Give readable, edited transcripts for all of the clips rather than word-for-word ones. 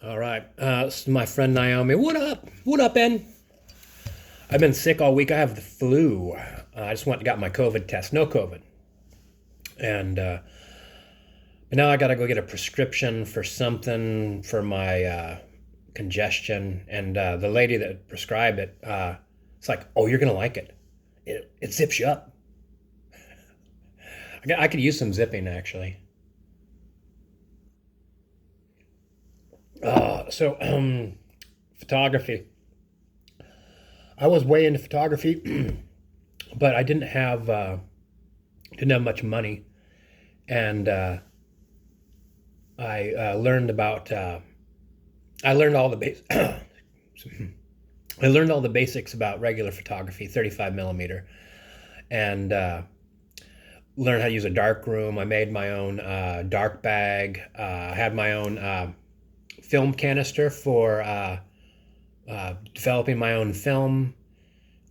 All right. This is my friend Naomi. What up? What up, Ben? I've been sick all week. I have the flu. I just went and got my COVID test. No COVID. And but now I got to go get a prescription for something for my congestion. And the lady that prescribed it, it's like, oh, you're gonna like it. It zips you up. I could use some zipping actually. Photography. I was way into photography, but I didn't have much money, and I learned all the I learned all the basics about regular photography, 35 millimeter, and learned how to use a dark room. I made my own dark bag. I had my own film canister for developing my own film,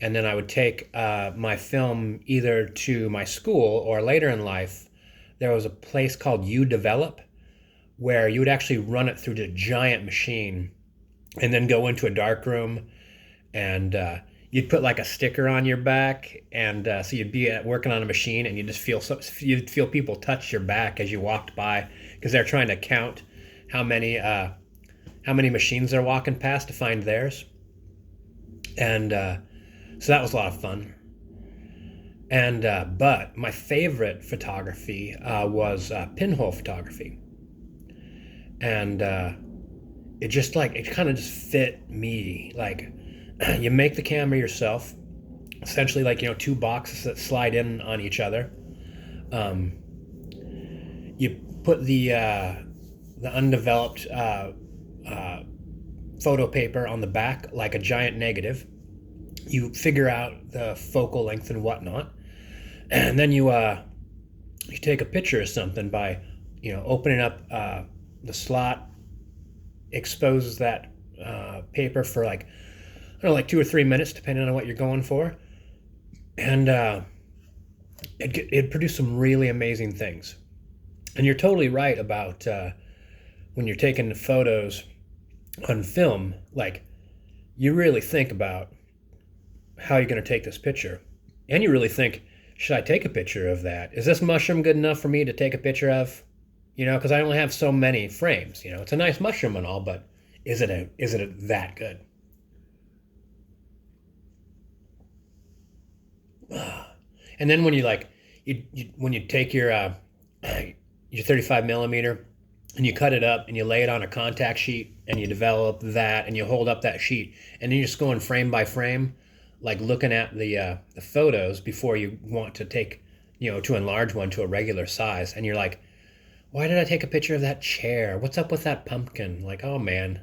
and then I would take my film either to my school or later in life. There was a place called U Develop where you would actually run it through the giant machine and then go into a dark room and you'd put like a sticker on your back and so you'd be working on a machine and you'd feel people touch your back as you walked by because they're trying to count how many uh, how many machines they're walking past to find theirs. And so that was a lot of fun. And but my favorite photography was pinhole photography, and it kind of just fit me. Like you make the camera yourself, essentially like two boxes that slide in on each other. Um, you put the undeveloped uh, photo paper on the back like a giant negative. You figure out the focal length and whatnot, and then you take a picture of something by opening up the slot, exposes that paper for like I don't know, like 2 or 3 minutes depending on what you're going for, and it produced some really amazing things. And you're totally right about when you're taking the photos on film, like you really think about how you're going to take this picture. And you really think, should I take a picture of that? Is this mushroom good enough for me to take a picture of? Because I only have so many frames. It's a nice mushroom and all, but that good? And then when you like, when you take your 35 millimeter and you cut it up and you lay it on a contact sheet and you develop that and you hold up that sheet and then you're just going frame by frame, like looking at the photos before you want to take, to enlarge one to a regular size. And you're like, why did I take a picture of that chair? What's up with that pumpkin? Like, oh man,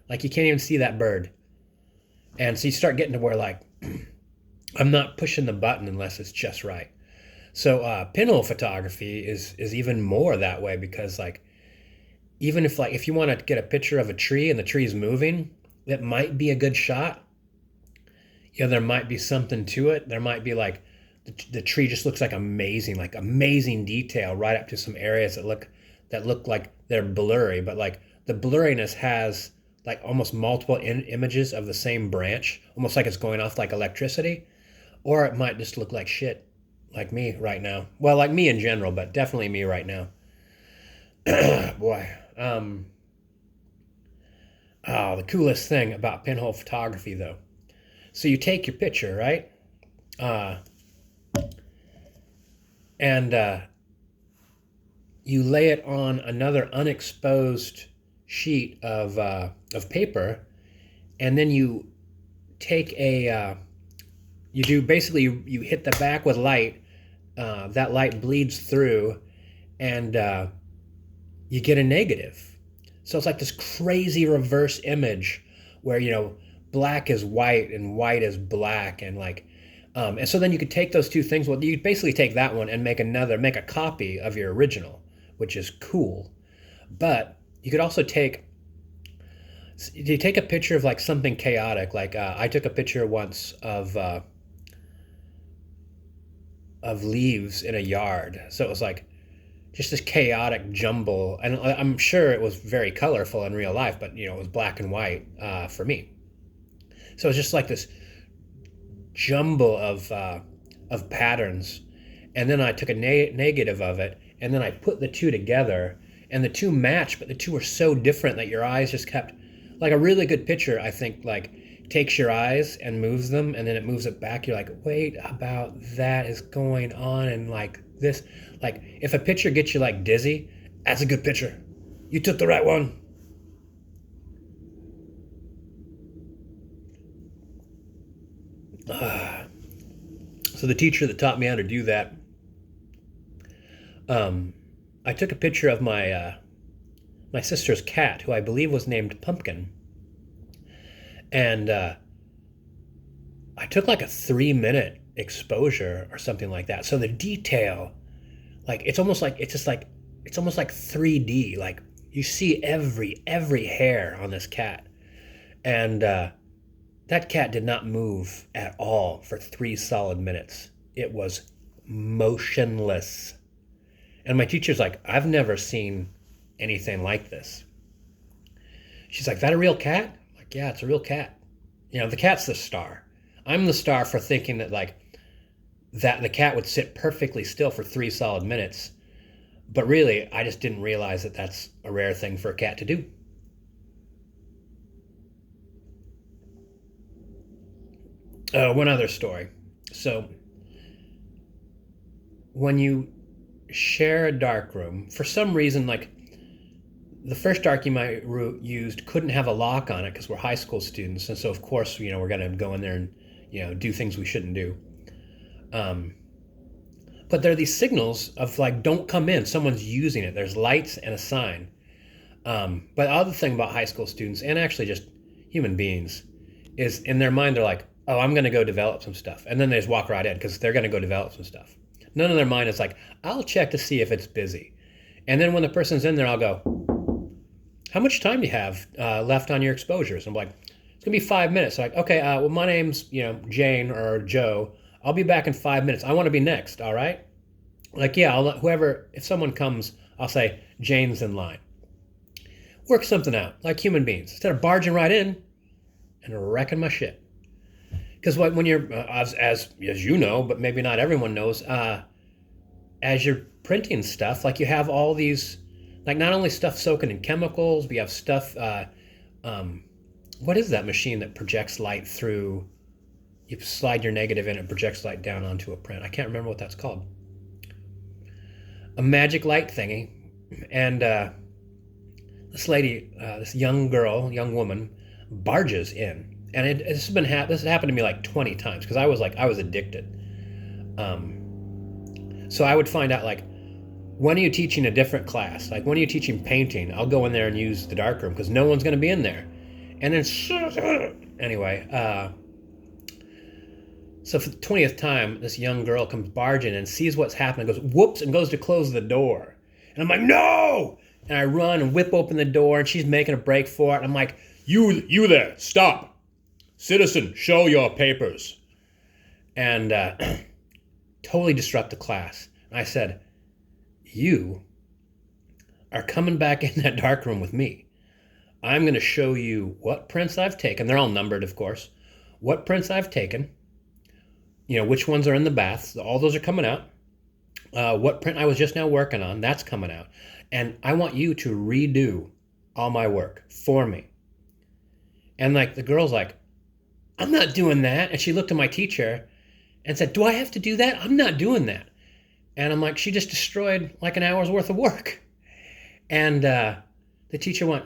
like you can't even see that bird. And so you start getting to where like, I'm not pushing the button unless it's just right. So pinhole photography is even more that way because like, even if you want to get a picture of a tree and the tree's moving, that might be a good shot. There might be something to it. There might be like the tree just looks like amazing detail right up to some areas that look like they're blurry, but like the blurriness has like almost multiple images of the same branch, almost like it's going off like electricity, or it might just look like shit, like me right now. Well, like me in general, but definitely me right now. Boy, oh, the coolest thing about pinhole photography though. So you take your picture, right? Uh, and you lay it on another unexposed sheet of paper, and then you take you do basically you hit the back with light. That light bleeds through, and you get a negative. So it's like this crazy reverse image where black is white and white is black and like and so then you could take those two things. Well, you basically take that one and make a copy of your original, which is cool. But you could also take a picture of like something chaotic. Like I took a picture once of leaves in a yard. So it was like just this chaotic jumble. And I'm sure it was very colorful in real life, but it was black and white for me. So it was just like this jumble of patterns. And then I took a negative of it, and then I put the two together, and the two matched, but the two were so different that your eyes just kept, like a really good picture, I think, like takes your eyes and moves them, and then it moves it back. You're like, wait, about that is going on, and like this, like if a picture gets you like dizzy, that's a good picture. You took the right one. So the teacher that taught me how to do that, I took a picture of my sister's cat, who I believe was named Pumpkin, and I took like a 3 minute exposure or something like that. So the detail, like it's almost like 3D. Like you see every hair on this cat, and that cat did not move at all for 3 solid minutes. It was motionless. And my teacher's like, I've never seen anything like this. She's like, that a real cat? I'm like, yeah, it's a real cat. The cat's the star. I'm the star for thinking that like that the cat would sit perfectly still for 3 solid minutes. But really, I just didn't realize that that's a rare thing for a cat to do. One other story. So when you share a dark room, for some reason, like the first dark room I used couldn't have a lock on it because we're high school students, and so of course, we're gonna go in there and do things we shouldn't do. But there are these signals of like, don't come in. Someone's using it. There's lights and a sign. But the other thing about high school students, and actually just human beings, is in their mind they're like, oh, I'm gonna go develop some stuff, and then they just walk right in because they're gonna go develop some stuff. None of their mind is like, I'll check to see if it's busy. And then when the person's in there, I'll go, how much time do you have left on your exposures? I'm like, it's going to be 5 minutes. Like, okay, well, my name's, Jane or Joe. I'll be back in 5 minutes. I want to be next, all right? Like, yeah, I'll let whoever, if someone comes, I'll say, Jane's in line. Work something out, like human beings. Instead of barging right in and wrecking my shit. Because when you're, as you know, but maybe not everyone knows, as you're printing stuff, like you have all these, like not only stuff soaking in chemicals, but you have stuff, what is that machine that projects light through, you slide your negative in and projects light down onto a print. I can't remember what that's called. A magic light thingy. And this lady, this young woman, barges in. And this has happened to me like 20 times because I was addicted. So I would find out like, when are you teaching a different class? Like when are you teaching painting? I'll go in there and use the darkroom because no one's going to be in there. And then anyway, so for the 20th time, this young girl comes barging and sees what's happening, goes whoops, and goes to close the door. And I'm like, no! And I run and whip open the door, and she's making a break for it. And I'm like, you there, stop. Citizen, show your papers. And totally disrupt the class. And I said, you are coming back in that dark room with me. I'm going to show you what prints I've taken. They're all numbered, of course. What prints I've taken. Which ones are in the baths. All those are coming out. What print I was just now working on, that's coming out. And I want you to redo all my work for me. And like the girl's like, I'm not doing that. And she looked at my teacher and said, do I have to do that? I'm not doing that. And I'm like, she just destroyed like an hour's worth of work. And the teacher went,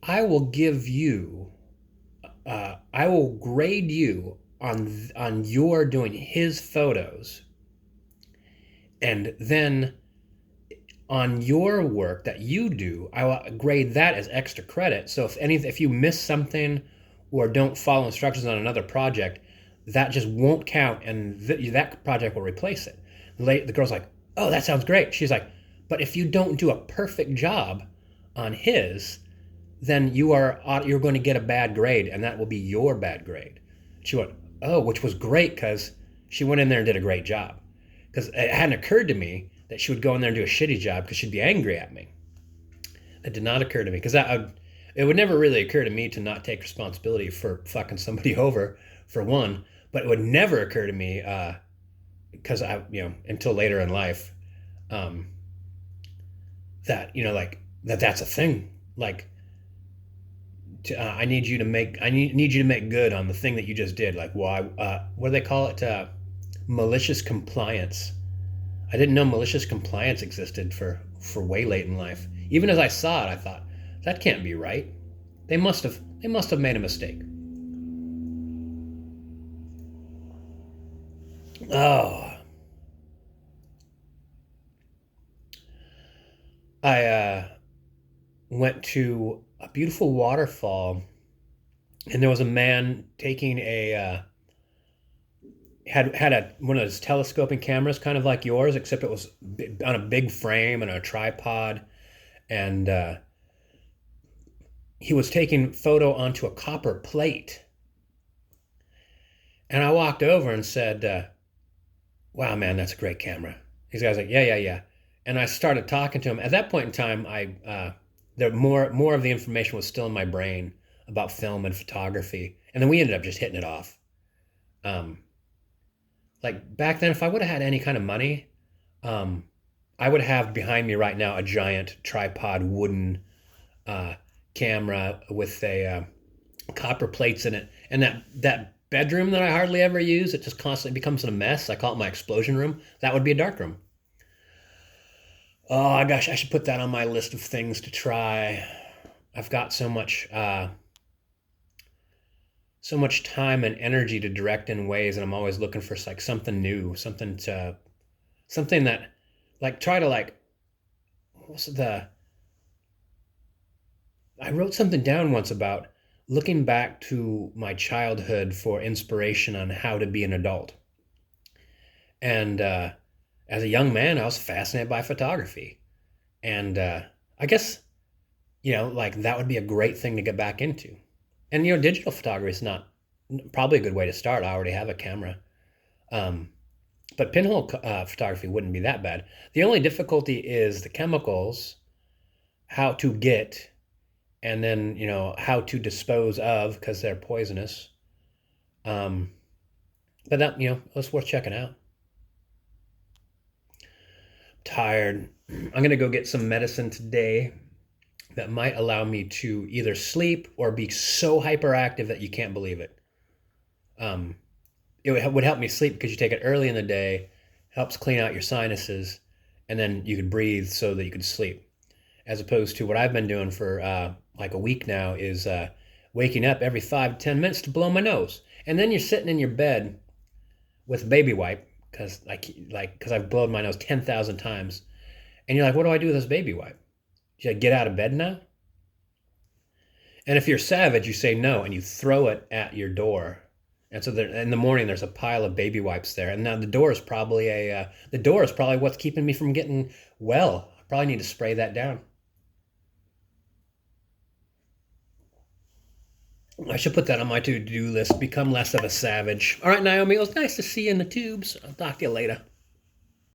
I will grade you on your doing his photos. And then on your work that you do, I will grade that as extra credit. So if you miss something or don't follow instructions on another project, that just won't count, and that project will replace it. The girl's like, oh, that sounds great. She's like, but if you don't do a perfect job on his, then you're going to get a bad grade, and that will be your bad grade. She went, oh, which was great because she went in there and did a great job. Because it hadn't occurred to me that she would go in there and do a shitty job because she'd be angry at me. It did not occur to me because it would never really occur to me to not take responsibility for fucking somebody over, for one. But it would never occur to me because until later in life, um, that like that's a thing. Like, I need you to make need you to make good on the thing that you just did. Like, why? What do they call it? Malicious compliance. I didn't know malicious compliance existed for way late in life. Even as I saw it, I thought that can't be right. They must have made a mistake. Oh, I went to a beautiful waterfall, and there was a man taking a had a one of those telescoping cameras, kind of like yours, except it was on a big frame and a tripod, and he was taking photo onto a copper plate. And I walked over and said, "Wow, man, that's a great camera." These guys like, "Yeah, yeah, yeah." And I started talking to him. At that point in time, I there more of the information was still in my brain about film and photography, and then we ended up just hitting it off. Um, like back then, if I would have had any kind of money, um, I would have behind me right now a giant tripod wooden uh, camera with a copper plates in it, and that bedroom that I hardly ever use, it just constantly becomes a mess. I call it my explosion room. That would be a dark room. Oh gosh, I should put that on my list of things to try. I've got so much time and energy to direct in ways, and I'm always looking for like something new, something that like try to like what's the I wrote something down once about looking back to my childhood for inspiration on how to be an adult. And as a young man, I was fascinated by photography, and I guess like that would be a great thing to get back into. And digital photography is not probably a good way to start. I already have a camera, um, but pinhole photography wouldn't be that bad. The only difficulty is the chemicals, how to get, and then how to dispose of because they're poisonous. Um, but that that's worth checking out. Tired. I'm gonna go get some medicine today that might allow me to either sleep or be so hyperactive that you can't believe it. Um, it would help me sleep because you take it early in the day, helps clean out your sinuses, and then you could breathe so that you could sleep. As opposed to what I've been doing for like a week now is waking up every 5 to 10 minutes to blow my nose, and then you're sitting in your bed with a baby wipe because because I've blown my nose 10,000 times, and you're like, what do I do with this baby wipe? Should I get out of bed now? And if you're savage, you say no, and you throw it at your door. And so in the morning, there's a pile of baby wipes there. And now the door is probably what's keeping me from getting well. I probably need to spray that down. I should put that on my to-do list. Become less of a savage. All right, Naomi, it was nice to see you in the tubes. I'll talk to you later.